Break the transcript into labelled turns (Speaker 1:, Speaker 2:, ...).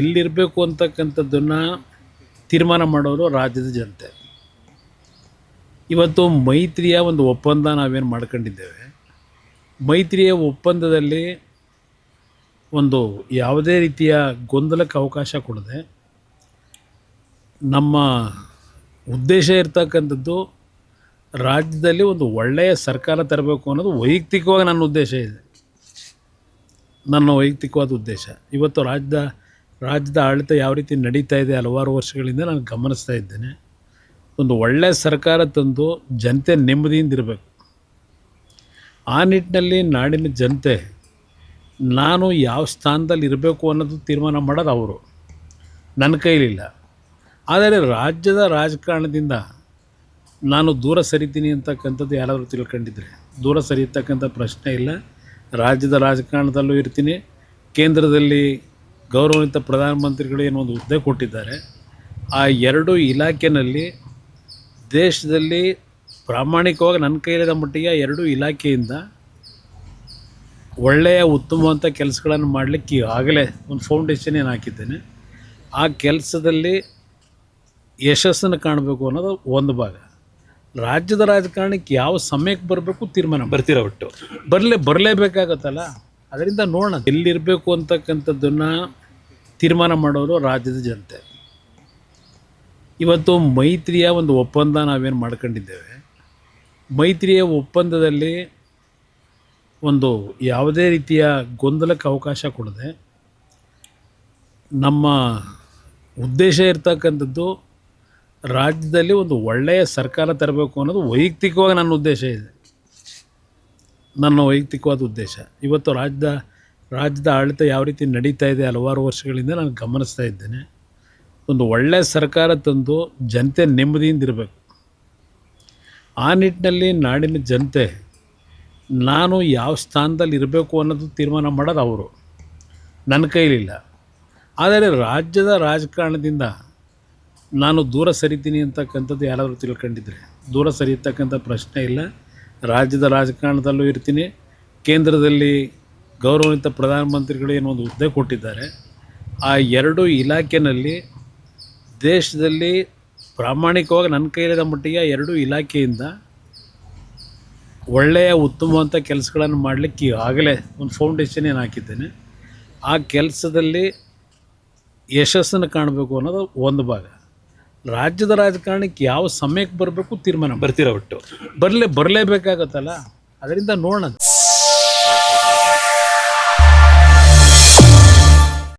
Speaker 1: ಎಲ್ಲಿರಬೇಕು ಅಂತಕ್ಕಂಥದ್ದನ್ನು ತೀರ್ಮಾನ ಮಾಡೋರು ರಾಜ್ಯದ ಜನತೆ. ಇವತ್ತು ಮೈತ್ರಿಯ ಒಂದು ಒಪ್ಪಂದ ನಾವೇನು ಮಾಡ್ಕೊಂಡಿದ್ದೇವೆ, ಮೈತ್ರಿಯ ಒಪ್ಪಂದದಲ್ಲಿ ಒಂದು ಯಾವುದೇ ರೀತಿಯ ಗೊಂದಲಕ್ಕೆ ಅವಕಾಶ ಕೊಡದೆ ನಮ್ಮ ಉದ್ದೇಶ ಇರ್ತಕ್ಕಂಥದ್ದು ರಾಜ್ಯದಲ್ಲಿ ಒಂದು ಒಳ್ಳೆಯ ಸರ್ಕಾರ ತರಬೇಕು ಅನ್ನೋದು ವೈಯಕ್ತಿಕವಾಗಿ ನನ್ನ ಉದ್ದೇಶ ಇದೆ. ನನ್ನ ವೈಯಕ್ತಿಕವಾದ ಉದ್ದೇಶ ಇವತ್ತು ರಾಜ್ಯದ ಆಡಳಿತ ಯಾವ ರೀತಿ ನಡೀತಾ ಇದೆ ಹಲವಾರು ವರ್ಷಗಳಿಂದ ನಾನು ಗಮನಿಸ್ತಾ ಇದ್ದೇನೆ. ಒಂದು ಒಳ್ಳೆಯ ಸರ್ಕಾರ ತಂದು ಜನತೆ ನೆಮ್ಮದಿಯಿಂದ ಇರಬೇಕು. ಆ ನಿಟ್ಟಿನಲ್ಲಿ ನಾಡಿನ ಜನತೆ ನಾನು ಯಾವ ಸ್ಥಾನದಲ್ಲಿ ಇರಬೇಕು ಅನ್ನೋದು ತೀರ್ಮಾನ ಮಾಡೋದು ಅವರು, ನನ್ನ ಕೈಲಿಲ್ಲ. ಆದರೆ ರಾಜ್ಯದ ರಾಜಕಾರಣದಿಂದ ನಾನು ದೂರ ಸರಿತೀನಿ ಅಂತಕ್ಕಂಥದ್ದು ಯಾರಾದರೂ ತಿಳ್ಕೊಂಡಿದ್ರೆ ದೂರ ಸರಿಯತಕ್ಕಂಥ ಪ್ರಶ್ನೆ ಇಲ್ಲ. ರಾಜ್ಯದ ರಾಜಕಾರಣದಲ್ಲೂ ಇರ್ತೀನಿ. ಕೇಂದ್ರದಲ್ಲಿ ಗೌರವಾನ್ವಿತ ಪ್ರಧಾನಮಂತ್ರಿಗಳು ಏನೋ ಒಂದು ಹುದ್ದೆ ಕೊಟ್ಟಿದ್ದಾರೆ. ಆ ಎರಡೂ ಇಲಾಖೆಯಲ್ಲಿ ದೇಶದಲ್ಲಿ ಪ್ರಾಮಾಣಿಕವಾಗಿ ನನ್ನ ಕೈಲಿದ ಮಟ್ಟಿಗೆ ಎರಡೂ ಇಲಾಖೆಯಿಂದ ಒಳ್ಳೆಯ ಉತ್ತಮವಂಥ ಕೆಲಸಗಳನ್ನು ಮಾಡಲಿಕ್ಕೆ ಈಗಾಗಲೇ ಒಂದು ಫೌಂಡೇಶನ್ ಏನು ಹಾಕಿದ್ದೇನೆ. ಆ ಕೆಲಸದಲ್ಲಿ ಯಶಸ್ಸನ್ನು ಕಾಣಬೇಕು ಅನ್ನೋದು ಒಂದು ಭಾಗ. ರಾಜ್ಯದ ರಾಜಕಾರಣಕ್ಕೆ ಯಾವ ಸಮಯಕ್ಕೆ ಬರಬೇಕು ತೀರ್ಮಾನ ಬರ್ತಿರೋ ಒಟ್ಟು ಬರಲೇಬೇಕಾಗತ್ತಲ್ಲ. ಅದರಿಂದ ನೋಡೋಣ ಎಲ್ಲಿರಬೇಕು ಅಂತಕ್ಕಂಥದ್ದನ್ನು ತೀರ್ಮಾನ ಮಾಡೋರು ರಾಜ್ಯದ ಜನತೆ. ಇವತ್ತು ಮೈತ್ರಿಯ ಒಂದು ಒಪ್ಪಂದ ನಾವೇನು ಮಾಡ್ಕೊಂಡಿದ್ದೇವೆ, ಮೈತ್ರಿಯ ಒಪ್ಪಂದದಲ್ಲಿ ಒಂದು ಯಾವುದೇ ರೀತಿಯ ಗೊಂದಲಕ್ಕೆ ಅವಕಾಶ ಕೊಡದೆ ನಮ್ಮ ಉದ್ದೇಶ ಇರ್ತಕ್ಕಂಥದ್ದು ರಾಜ್ಯದಲ್ಲಿ ಒಂದು ಒಳ್ಳೆಯ ಸರ್ಕಾರ ತರಬೇಕು ಅನ್ನೋದು ವೈಯಕ್ತಿಕವಾಗಿ ನನ್ನ ಉದ್ದೇಶ ಇದೆ. ನನ್ನ ವೈಯಕ್ತಿಕವಾದ ಉದ್ದೇಶ ಇವತ್ತು ರಾಜ್ಯದ ಆಡಳಿತ ಯಾವ ರೀತಿ ನಡೀತಾ ಇದೆ ಹಲವಾರು ವರ್ಷಗಳಿಂದ ನಾನು ಗಮನಿಸ್ತಾ ಇದ್ದೇನೆ. ಒಂದು ಒಳ್ಳೆಯ ಸರ್ಕಾರ ತಂದು ಜನತೆ ನೆಮ್ಮದಿಯಿಂದ ಇರಬೇಕು. ಆ ನಿಟ್ಟಿನಲ್ಲಿ ನಾಡಿನ ಜನತೆ ನಾನು ಯಾವ ಸ್ಥಾನದಲ್ಲಿ ಇರಬೇಕು ಅನ್ನೋದು ತೀರ್ಮಾನ ಮಾಡೋದು ಅವರು, ನನ್ನ ಕೈಲಿಲ್ಲ. ಆದರೆ ರಾಜ್ಯದ ರಾಜಕಾರಣದಿಂದ ನಾನು ದೂರ ಸರಿತೀನಿ ಅಂತಕ್ಕಂಥದ್ದು ಯಾರಾದರೂ ತಿಳ್ಕೊಂಡಿದ್ರೆ ದೂರ ಸರಿಯತಕ್ಕಂಥ ಪ್ರಶ್ನೆ ಇಲ್ಲ. ರಾಜ್ಯದ ರಾಜಕಾರಣದಲ್ಲೂ ಇರ್ತೀನಿ. ಕೇಂದ್ರದಲ್ಲಿ ಗೌರವಾನ್ವಿತ ಪ್ರಧಾನಮಂತ್ರಿಗಳು ಏನೋ ಒಂದು ಹುದ್ದೆ ಕೊಟ್ಟಿದ್ದಾರೆ. ಆ ಎರಡೂ ಇಲಾಖೆಯಲ್ಲಿ ದೇಶದಲ್ಲಿ ಪ್ರಾಮಾಣಿಕವಾಗಿ ನನ್ನ ಕೈಲಿದ ಮಟ್ಟಿಗೆ ಎರಡೂ ಇಲಾಖೆಯಿಂದ ಒಳ್ಳೆಯ ಉತ್ತಮವಂಥ ಕೆಲಸಗಳನ್ನು ಮಾಡಲಿಕ್ಕೆ ಈಗಾಗಲೇ ಒಂದು ಫೌಂಡೇಶನ್ ಏನು ಹಾಕಿದ್ದೇನೆ. ಆ ಕೆಲಸದಲ್ಲಿ ಯಶಸ್ಸನ್ನು ಕಾಣಬೇಕು ಅನ್ನೋದು ಒಂದು ಭಾಗ. ರಾಜ್ಯದ ರಾಜಕಾರಣಕ್ಕೆ ಯಾವ ಸಮಯಕ್ಕೆ ಬರಬೇಕು ತೀರ್ಮಾನ ಬರ್ತಿರೋ ಒಟ್ಟು ಬರಲೇಬೇಕಾಗತ್ತಲ್ಲ. ಅದರಿಂದ ನೋಡೋಣ.